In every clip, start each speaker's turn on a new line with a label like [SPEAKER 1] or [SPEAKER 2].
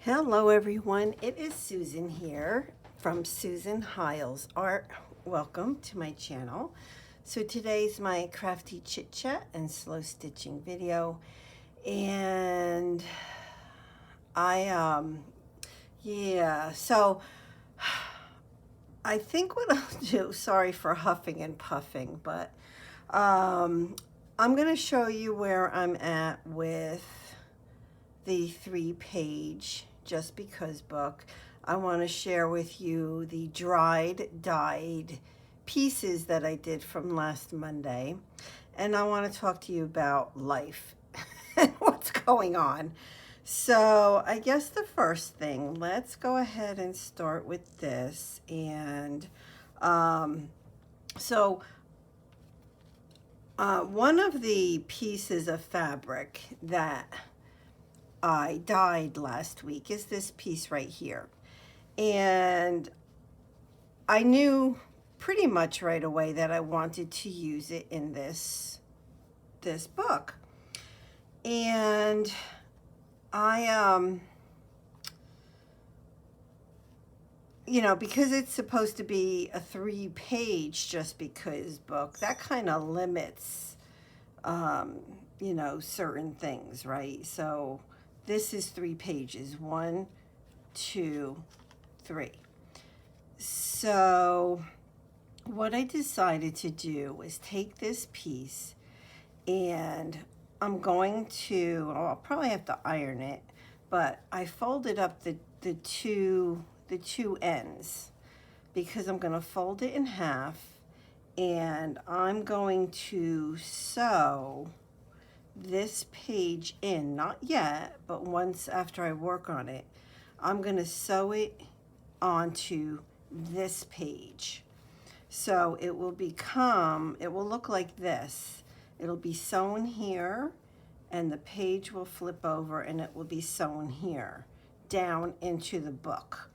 [SPEAKER 1] Hello everyone, it is Susan here from Suehiles Art. Welcome to my channel. So today's my crafty chit chat and slow stitching video, and so I think what I'll do, sorry for huffing and puffing, but I'm gonna show you where I'm at with the 3-page Just Because book. I want to share with you the dyed pieces that I did from last Monday. And I want to talk to you about life and what's going on. So I guess the first thing, let's go ahead and start with this. And so one of the pieces of fabric that I dyed last week is this piece right here. And I knew pretty much right away that I wanted to use it in this book. And I because it's supposed to be a 3-page Just Because book, that kind of limits certain things, right? So this is 3 pages, 1, 2, 3. So what I decided to do was take this piece, and I'm going to, I'll probably have to iron it, but I folded up the two ends, because I'm going to fold it in half, and I'm going to sew this page in, not yet, but once after I work on it, I'm going to sew it onto this page. So it will look like this. It'll be sewn here, and the page will flip over, and it will be sewn here down into the book.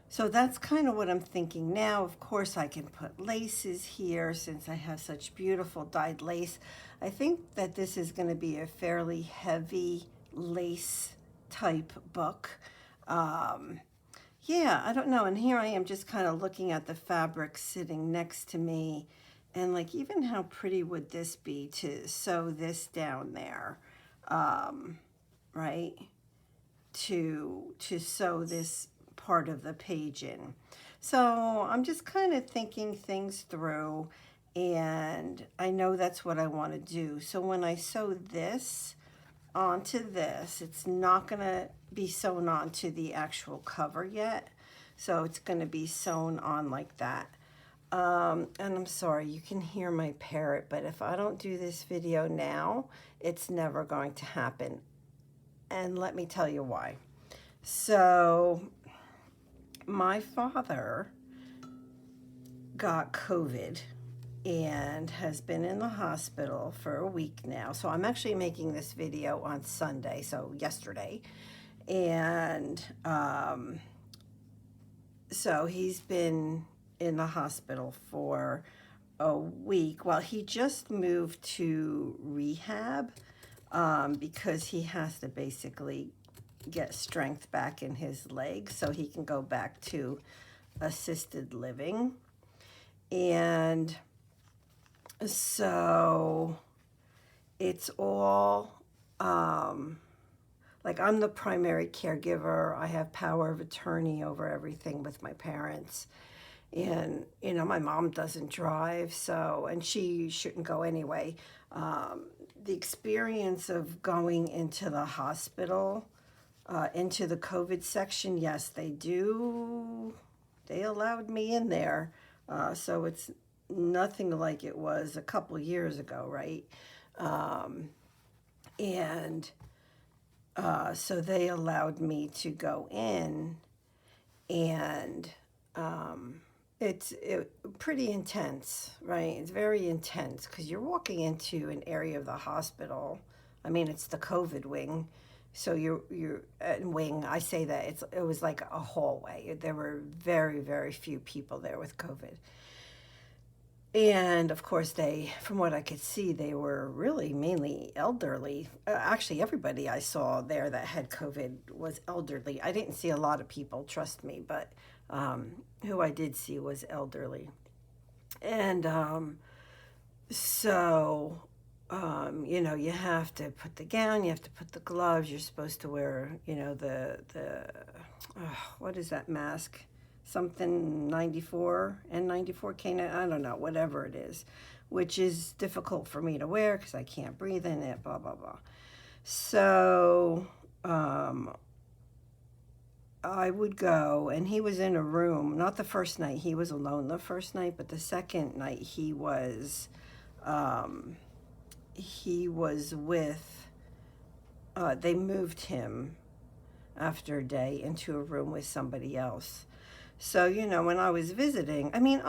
[SPEAKER 1] So that's kind of what I'm thinking now. Of course, I can put laces here since I have such beautiful dyed lace. I think that this is going to be a fairly heavy lace type book. Yeah, I don't know. And here I am just kind of looking at the fabric sitting next to me. And like, even how pretty would this be to sew this down there, right? To sew this part of the page in. So I'm just kind of thinking things through, and I know that's what I want to do. So when I sew this onto this, it's not going to be sewn onto the actual cover yet. So it's going to be sewn on like that. And I'm sorry, you can hear my parrot, but if I don't do this video now, it's never going to happen. And let me tell you why. So my father got COVID and has been in the hospital for a week now. So I'm actually making this video on Sunday, so yesterday. And so he's been in the hospital for a week. Well, he just moved to rehab because he has to basically get strength back in his legs so he can go back to assisted living. And so it's all like, I'm the primary caregiver. I have power of attorney over everything with my parents. And, my mom doesn't drive, so, and she shouldn't go anyway. The experience of going into the hospital, into the COVID section, yes, they allowed me in there. So it's nothing like it was a couple years ago, right? So they allowed me to go in, and it's pretty intense, right? It's very intense because you're walking into an area of the hospital. I mean, it's the COVID wing. So you're wing. I say that it was like a hallway. There were very, very few people there with COVID. And of course, from what I could see, they were really mainly elderly. Actually, everybody I saw there that had COVID was elderly. I didn't see a lot of people, trust me, but who I did see was elderly. And so, you have to put the gown, you have to put the gloves, you're supposed to wear, what is that mask? Something 94 and 94K, I don't know, whatever it is, which is difficult for me to wear because I can't breathe in it, blah, blah, blah. So, I would go, and he was in a room. Not the first night, he was alone the first night, but the second night he was with. They moved him after a day into a room with somebody else. So when I was visiting, I mean,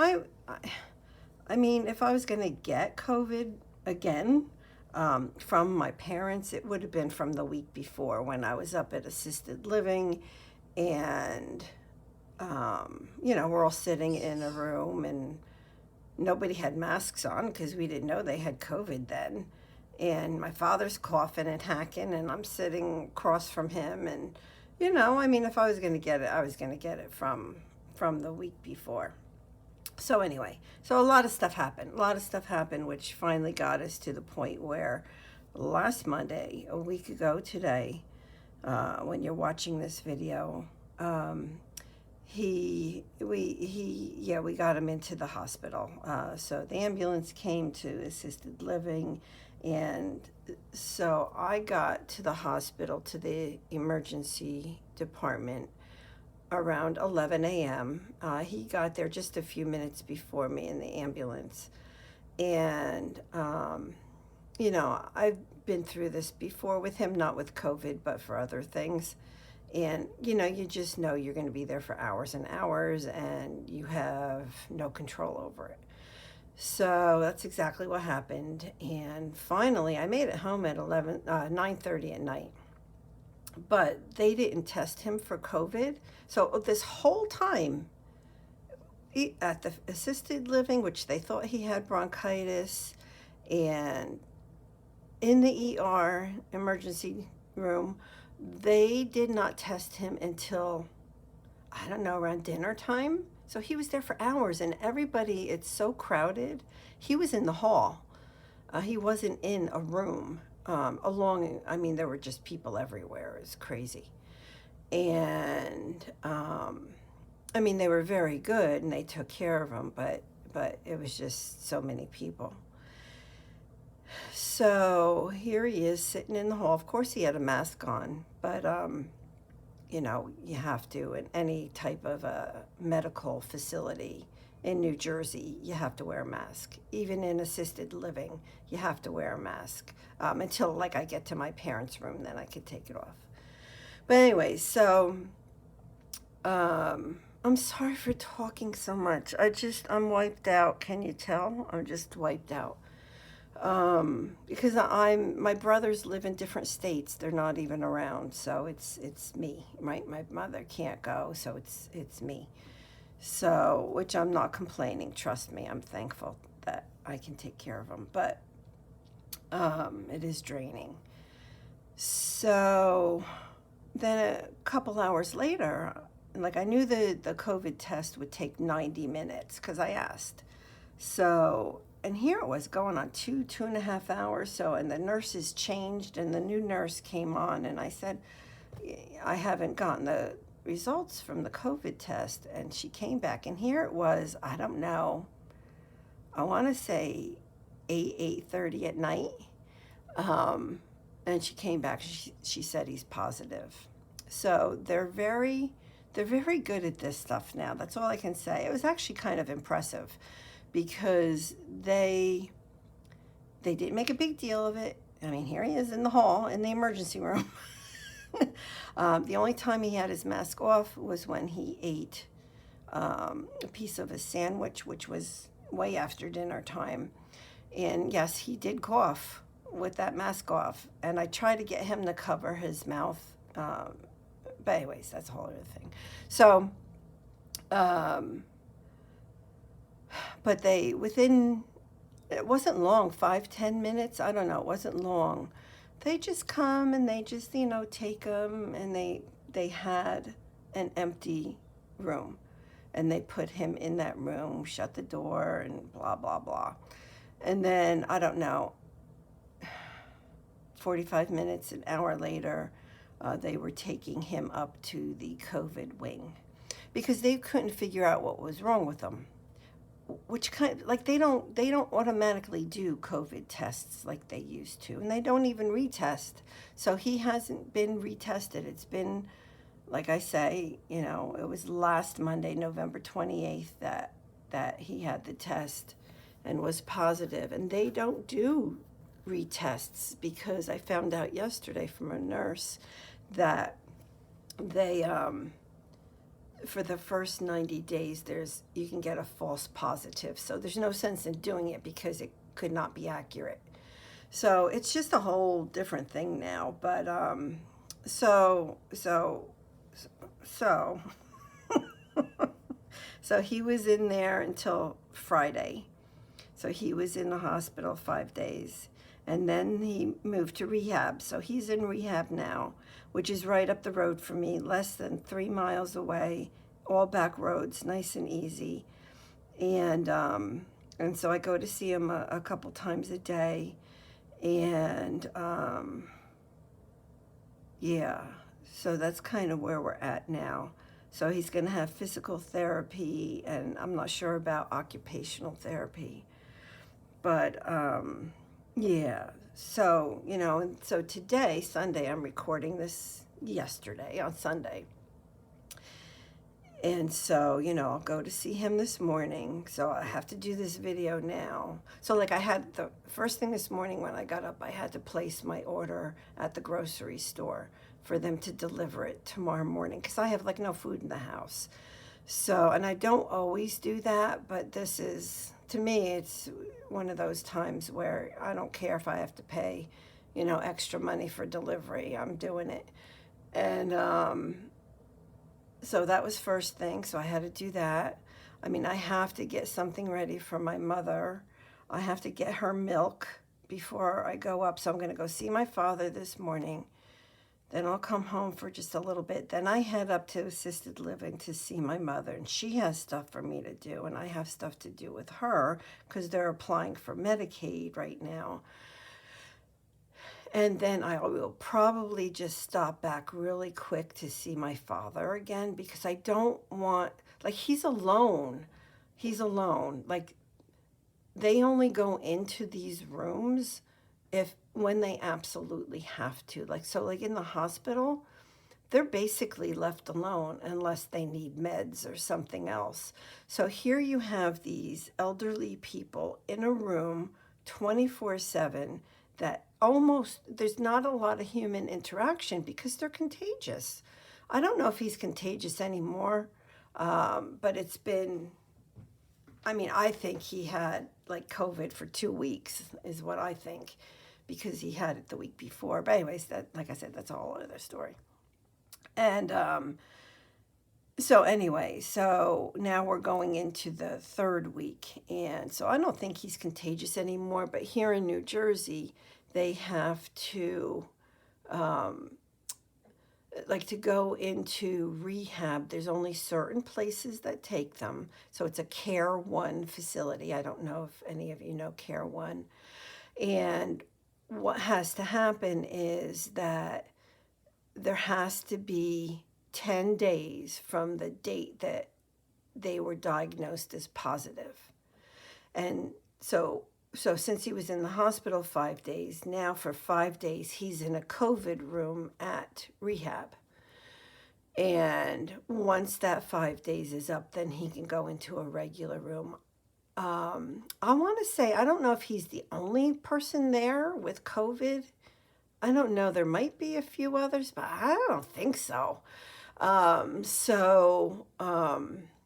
[SPEAKER 1] if I was going to get COVID again from my parents, it would have been from the week before when I was up at assisted living, and we're all sitting in a room and nobody had masks on because we didn't know they had COVID then. And my father's coughing and hacking, and I'm sitting across from him. And, if I was going to get it, I was going to get it from the week before. So anyway, so a lot of stuff happened, which finally got us to the point where last Monday, a week ago today, when you're watching this video, we got him into the hospital. So the ambulance came to assisted living, and so I got to the hospital, to the emergency department, around 11 a.m. He got there just a few minutes before me in the ambulance. And, I've been through this before with him, not with COVID, but for other things. And, you just know you're going to be there for hours and hours, and you have no control over it. So that's exactly what happened. And finally, I made it home at 9:30 at night. But they didn't test him for COVID. So this whole time at the assisted living, which they thought he had bronchitis, and in the ER emergency room, they did not test him until, I don't know, around dinner time. So he was there for hours, and everybody, it's so crowded. He was in the hall. He wasn't in a room. There were just people everywhere. It was crazy. And, they were very good, and they took care of him, but it was just so many people. So here he is sitting in the hall. Of course, he had a mask on, but, you have to in any type of a medical facility in New Jersey, you have to wear a mask. Even in assisted living, you have to wear a mask until I get to my parents' room, then I could take it off. But anyway, so I'm sorry for talking so much. I'm wiped out. Can you tell? I'm just wiped out. Because my brothers live in different states. They're not even around, so it's me, right? My mother can't go, so it's me. So, which I'm not complaining. Trust me, I'm thankful that I can take care of them. But it is draining. So then a couple hours later, I knew the COVID test would take 90 minutes because I asked. So, and here it was going on 2.5 hours. So, and the nurses changed, and the new nurse came on, and I said, I haven't gotten the results from the COVID test. And she came back, and here it was, I don't know, I want to say 8:30 at night. And she came back, she said he's positive. So they're very good at this stuff now. That's all I can say. It was actually kind of impressive because they didn't make a big deal of it. Here he is in the hall, in the emergency room. The only time he had his mask off was when he ate a piece of a sandwich, which was way after dinner time. And yes, he did cough with that mask off. And I tried to get him to cover his mouth. But anyways, that's a whole other thing. So, but but it wasn't long, 5, 10 minutes. I don't know. It wasn't long. They just come and they just, take them, and they had an empty room, and they put him in that room, shut the door, and blah, blah, blah. And then, I don't know, 45 minutes, an hour later, they were taking him up to the COVID wing because they couldn't figure out what was wrong with him. Which like they don't automatically do COVID tests like they used to, and they don't even retest. So he hasn't been retested. It's been, like I say, it was last Monday, November 28th, that he had the test and was positive. And they don't do retests because I found out yesterday from a nurse that they for the first 90 days you can get a false positive, so there's no sense in doing it because it could not be accurate. So it's just a whole different thing now. But so so he was in there until Friday. So he was in the hospital 5 days, and then he moved to rehab. So he's in rehab now, which is right up the road from me, less than 3 miles away, all back roads, nice and easy. And so I go to see him a couple times a day. And yeah, so that's kind of where we're at now. So he's going to have physical therapy, and I'm not sure about occupational therapy. But yeah, so, and so today, Sunday, I'm recording this yesterday on Sunday. And so, I'll go to see him this morning. So I have to do this video now. So like I had the first thing this morning when I got up, I had to place my order at the grocery store for them to deliver it tomorrow morning because I have like no food in the house. So, and I don't always do that, but this is, to me, it's one of those times where I don't care if I have to pay, extra money for delivery. I'm doing it. And so that was first thing. So I had to do that. I mean, I have to get something ready for my mother. I have to get her milk before I go up. So I'm going to go see my father this morning. Then I'll come home for just a little bit. Then I head up to assisted living to see my mother, and she has stuff for me to do, and I have stuff to do with her because they're applying for Medicaid right now. And then I will probably just stop back really quick to see my father again because I don't want, like, he's alone. He's alone. Like, they only go into these rooms when they absolutely have to. Like, so like in the hospital, they're basically left alone unless they need meds or something else. So here you have these elderly people in a room 24/7 that there's not a lot of human interaction because they're contagious. I don't know if he's contagious anymore, but it's been, I think he had like COVID for 2 weeks is what I think, because he had it the week before. But anyways, that, like I said, that's a whole other story. And so now we're going into the 3rd week. And so I don't think he's contagious anymore. But here in New Jersey, they have to, to go into rehab. There's only certain places that take them. So it's a Care One facility. I don't know if any of you know Care One. And what has to happen is that there has to be 10 days from the date that they were diagnosed as positive. And so since he was in the hospital 5 days, now for 5 days, he's in a COVID room at rehab. And once that 5 days is up, then he can go into a regular room. I want to say, I don't know if he's the only person there with COVID. I don't know. There might be a few others, but I don't think so. And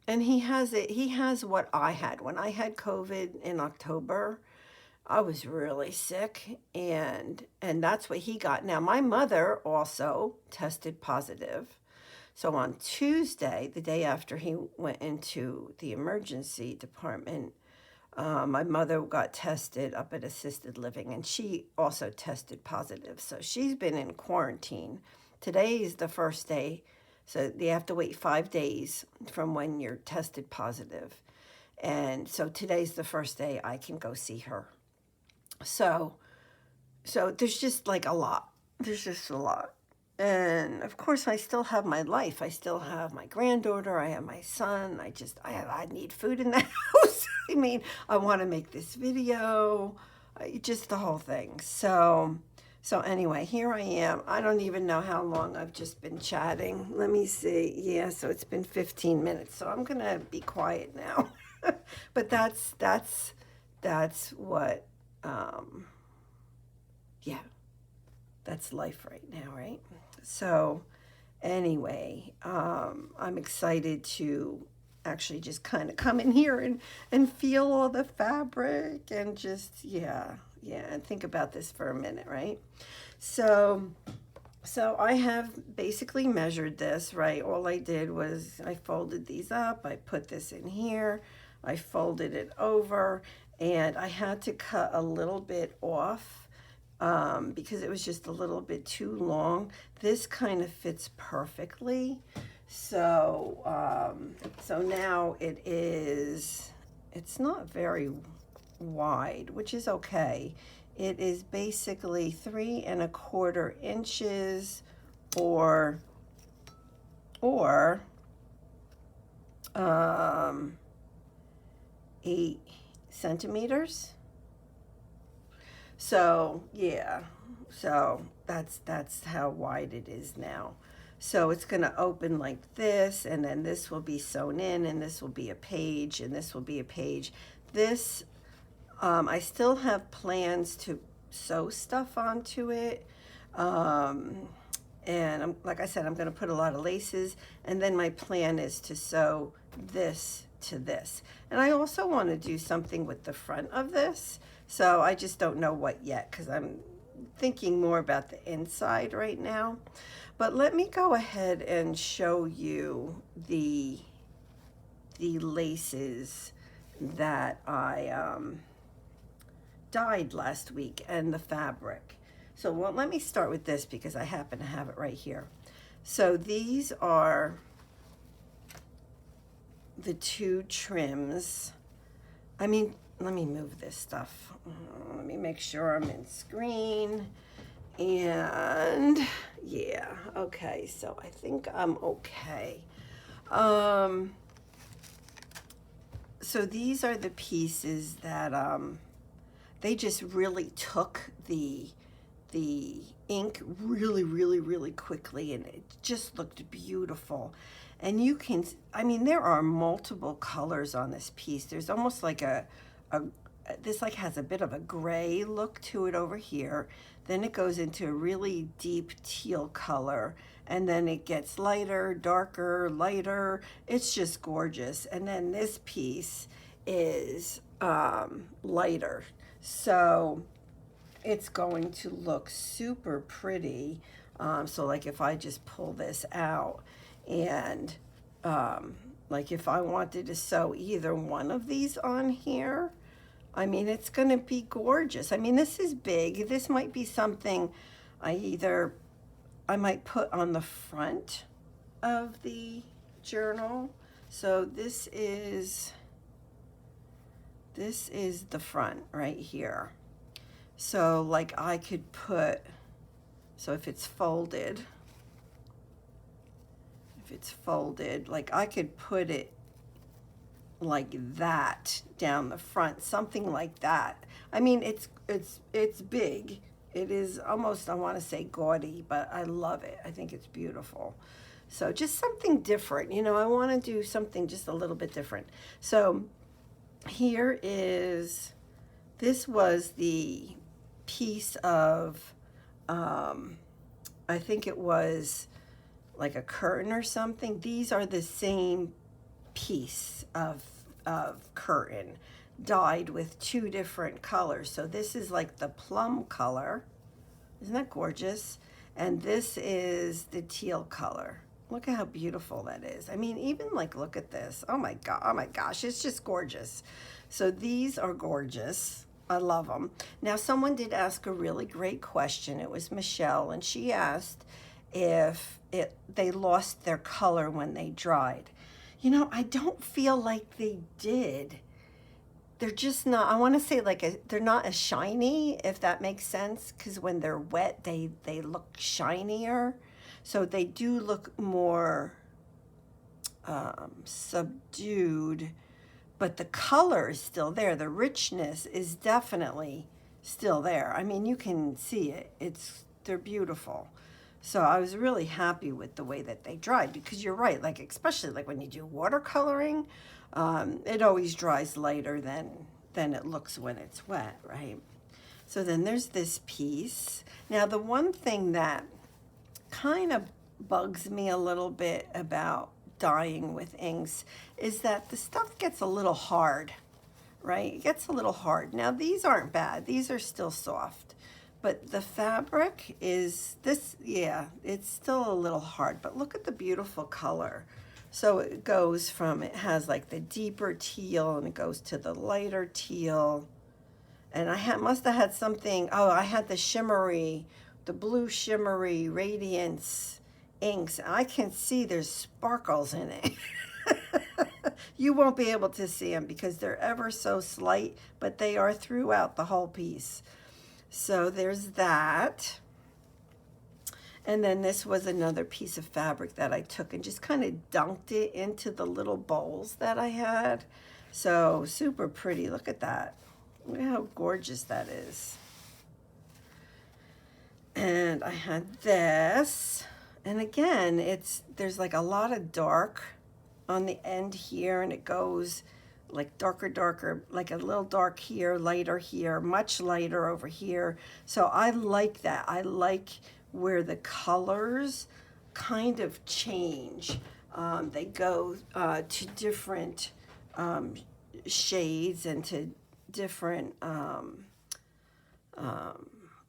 [SPEAKER 1] he has what I had. When I had COVID in October, I was really sick, and that's what he got. Now, my mother also tested positive. So on Tuesday, the day after he went into the emergency department, My mother got tested up at assisted living, and she also tested positive. So she's been in quarantine. Today is the first day. So they have to wait 5 days from when you're tested positive. And so today's the first day I can go see her. So there's just like a lot. There's just a lot. And of course, I still have my life. I still have my granddaughter. I have my son. I need food in the house. I mean, I want to make this video, just the whole thing. So anyway, here I am. I don't even know how long I've just been chatting. Let me see. Yeah, so it's been 15 minutes. So I'm gonna be quiet now. But that's what. Yeah, that's life right now, right? So anyway, I'm excited to actually just kind of come in here and feel all the fabric and just, yeah, and think about this for a minute, right? So I have basically measured this, right? All I did was I folded these up, I put this in here, I folded it over, and I had to cut a little bit off because it was just a little bit too long. This kind of fits perfectly. So now it's not very wide, which is okay. It is basically 3¼ inches or 8 centimeters. So yeah, so that's how wide it is now. So it's going to open like this, and then this will be sewn in, and this will be a page, and this will be a page. This, I still have plans to sew stuff onto it. And like I said, I'm going to put a lot of laces, and then my plan is to sew this to this. And I also want to do something with the front of this. So I just don't know what yet, because I'm thinking more about the inside right now. But let me go ahead and show you the laces that I dyed last week and the fabric. So well, let me start with this because I happen to have it right here. So these are the 2 trims. I mean, let me move this stuff. Let me make sure I'm in screen. And yeah, okay, so I think I'm okay. So these are the pieces that they just really took the ink really quickly, and it just looked beautiful. And you can, I mean, there are multiple colors on this piece. There's almost like this like has a bit of a gray look to it over here. Then it goes into a really deep teal color, and then it gets lighter, darker, lighter. It's just gorgeous. And then this piece is lighter. So it's going to look super pretty. So like if I just pull this out and like if I wanted to sew either one of these on here, I mean, it's going to be gorgeous. I mean, this is big. This might be something I might put on the front of the journal. So this is the front right here. So like I could put, so if it's folded, like I could put it like that down the front, something like that. I mean, it's big. It is almost, I want to say gaudy, but I love it. I think it's beautiful. So just something different, you know, I want to do something just a little bit different. So here is, this was the piece of, I think it was like a curtain or something. These are the same piece of curtain dyed with 2 different colors. So this is like the plum color. Isn't that gorgeous? And this is the teal color. Look at how beautiful that is. I mean, even like, look at this. Oh my God, oh my gosh, it's just gorgeous. So these are gorgeous. I love them. Now, someone did ask a really great question. It was Michelle, and she asked if they lost their color when they dried. You know, I don't feel like they did. They're just not, I want to say like they're not as shiny, if that makes sense, because when they're wet, they look shinier. So they do look more subdued, but the color is still there. The richness is definitely still there. I mean, you can see it. They're beautiful. So I was really happy with the way that they dried, because you're right, like especially like when you do watercoloring, it always dries lighter than it looks when it's wet, right? So then there's this piece. Now the one thing that kind of bugs me a little bit about dyeing with inks is that the stuff gets a little hard, right? It gets a little hard. Now these aren't bad. These are still soft. But the fabric is this, yeah, it's still a little hard, but look at the beautiful color. So it goes from, it has like the deeper teal and it goes to the lighter teal. And I must have had something, oh, I had the blue shimmery radiance inks. I can see there's sparkles in it. You won't be able to see them because they're ever so slight, but they are throughout the whole piece. So there's that. And then this was another piece of fabric that I took and just kind of dunked it into the little bowls that I had. So super pretty. Look at that. Look at how gorgeous that is. And I had this. And again, there's like a lot of dark on the end here, and it goes like darker, like a little dark here, lighter here, much lighter over here. So I like that. I like where the colors kind of change. They go to different shades and to different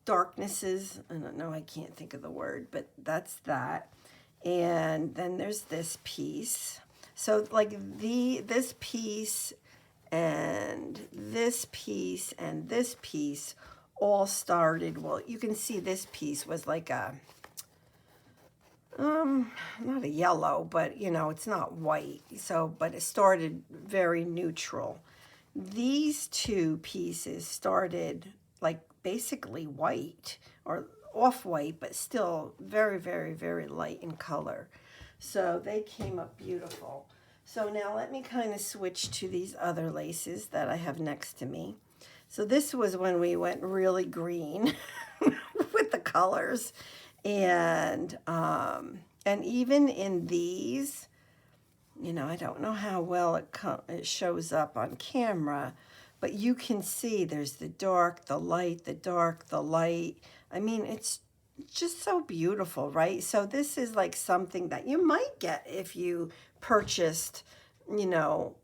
[SPEAKER 1] darknesses. I don't know, I can't think of the word, but that's that. And then there's this piece. So like this piece and this piece and this piece all started, well, you can see this piece was like a, not a yellow, but you know, it's not white. So, but it started very neutral. These two pieces started like basically white or off-white, but still very, very, very light in color. So they came up beautiful. So now let me kind of switch to these other laces that I have next to me. So this was when we went really green with the colors. And even in these, you know, I don't know how well it shows up on camera, but you can see there's the dark, the light, the dark, the light. I mean, it's just so beautiful, right? So this is like something that you might get if you purchased, you know,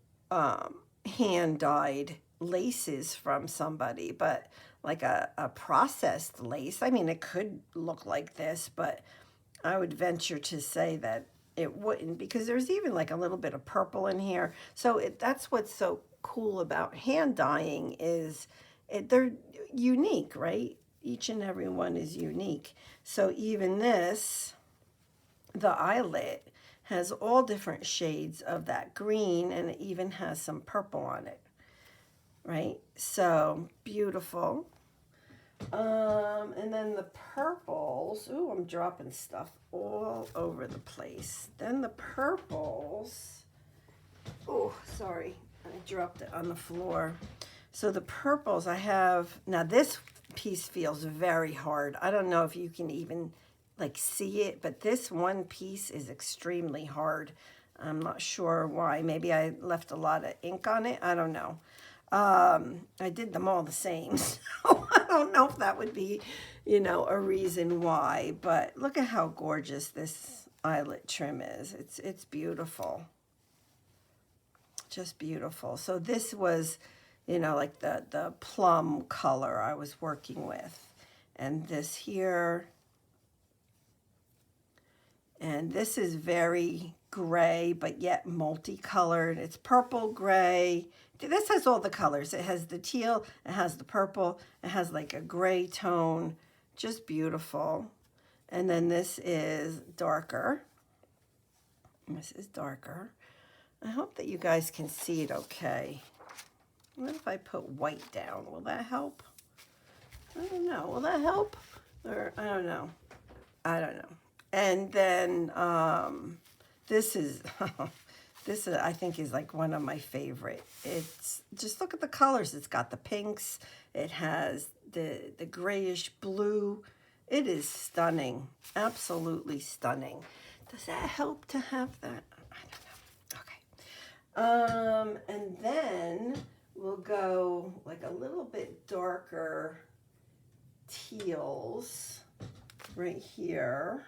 [SPEAKER 1] hand-dyed laces from somebody, but like a processed lace, I mean, it could look like this, but I would venture to say that it wouldn't, because there's even like a little bit of purple in here. So that's what's so cool about hand dyeing is they're unique, right? Each and every one is unique. So even this, the eyelet, has all different shades of that green, and it even has some purple on it, right? So beautiful. And then the purples, ooh, I'm dropping stuff all over the place. Then the purples, oh, sorry, I dropped it on the floor. So the purples I have, now this piece feels very hard. I don't know if you can even like see it, but this one piece is extremely hard. I'm not sure why. Maybe I left a lot of ink on it. I don't know. I did them all the same, so I don't know if that would be, you know, a reason why, but look at how gorgeous this eyelet trim is. It's beautiful. Just beautiful. So this was, you know, like the plum color I was working with. And this here And this is very gray, but yet multicolored. It's purple, gray. This has all the colors. It has the teal, it has the purple, it has like a gray tone. Just beautiful. And then this is darker. This is darker. I hope that you guys can see it okay. What if I put white down? Will that help? I don't know. Will that help? Or I don't know. I don't know. And then this is this is, I think, is like one of my favorite. It's just look at the colors. It's got the pinks. It has the grayish blue. It is stunning. Absolutely stunning. Does that help to have that? I don't know. Okay. And then we'll go like a little bit darker teals right here.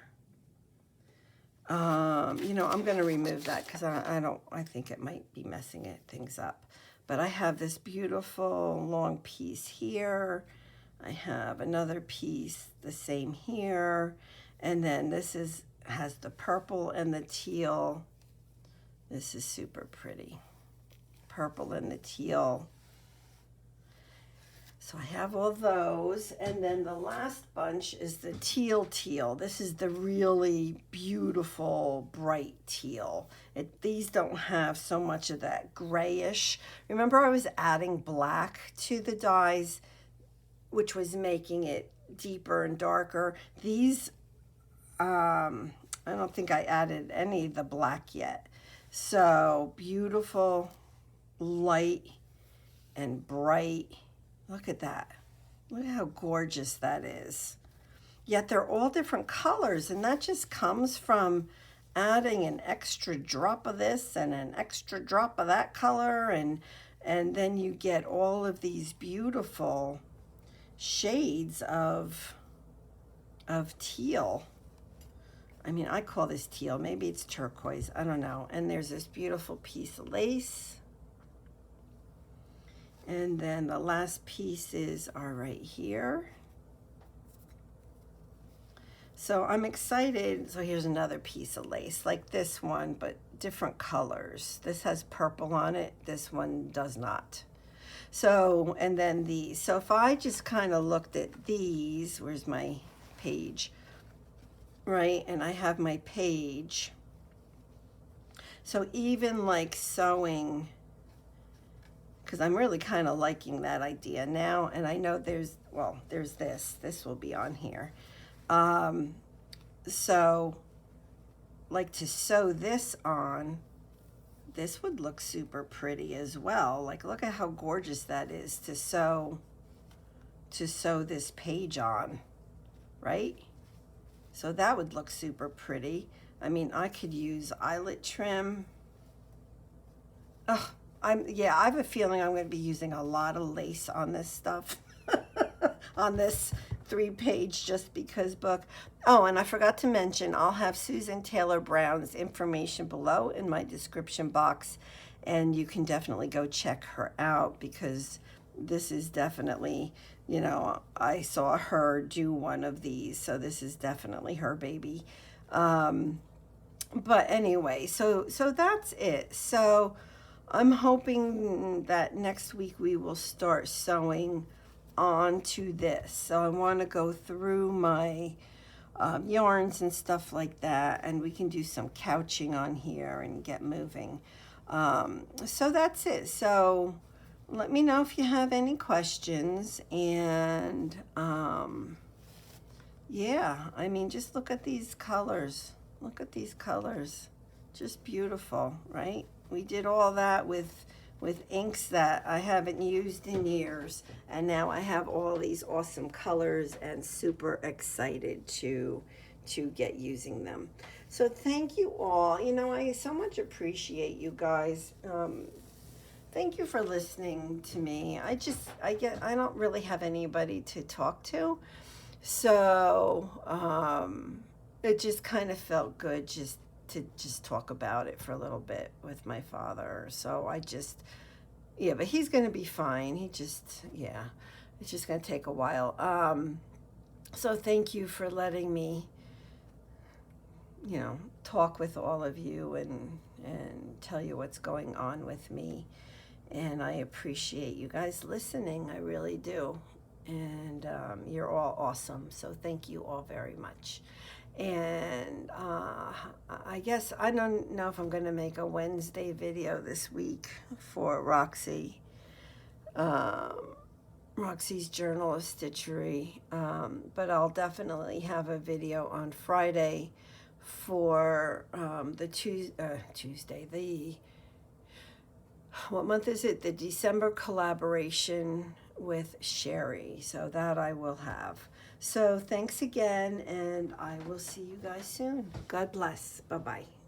[SPEAKER 1] You know, I'm going to remove that because I think it might be messing things up. But I have this beautiful long piece here. I have another piece the same here. And then this has the purple and the teal. This is super pretty. Purple and the teal. So I have all those, and then the last bunch is the teal. This is the really beautiful, bright teal. These don't have so much of that grayish. Remember, I was adding black to the dyes, which was making it deeper and darker. These, I don't think I added any of the black yet. So beautiful, light, and bright. Look at that. Look at how gorgeous that is. Yet they're all different colors, and that just comes from adding an extra drop of this and an extra drop of that color, and then you get all of these beautiful shades of teal. I mean, I call this teal. Maybe it's turquoise. I don't know. And there's this beautiful piece of lace. And then the last pieces are right here. So I'm excited. So here's another piece of lace, like this one, but different colors. This has purple on it. This one does not. So, and then so if I just kind of looked at these, where's my page? Right, and I have my page. So even like sewing, because I'm really kind of liking that idea now, and I know there's this will be on here. So like to sew this on, this would look super pretty as well. Like, look at how gorgeous that is to sew this page on, right? So that would look super pretty. I mean, I could use eyelet trim. Oh, I have a feeling I'm going to be using a lot of lace on this stuff, on this 3-page Just Because book. Oh, and I forgot to mention, I'll have Susan Taylor Brown's information below in my description box, and you can definitely go check her out, because this is definitely, you know, I saw her do one of these, so this is definitely her baby. But anyway, so that's it. So I'm hoping that next week we will start sewing onto this. So I want to go through my yarns and stuff like that, and we can do some couching on here and get moving. So that's it. So let me know if you have any questions, and yeah, I mean, just look at these colors. Look at these colors. Just beautiful, right? We did all that with inks that I haven't used in years, and now I have all these awesome colors and super excited to get using them. So thank you all. You know, I so much appreciate you guys. Thank you for listening to me. I don't really have anybody to talk to, so it just kind of felt good just to talk about it for a little bit with my father. So but he's going to be fine. It's just going to take a while. So thank you for letting me you know, talk with all of you and tell you what's going on with me. And I appreciate you guys listening. I really do. And you're all awesome. So thank you all very much. And I guess I don't know if I'm going to make a Wednesday video this week for Roxy. Roxy's Journal of Stitchery. But I'll definitely have a video on Friday for the Tuesday, what month is it? The December collaboration with Sherry. So that I will have. So thanks again, and I will see you guys soon. God bless. Bye-bye.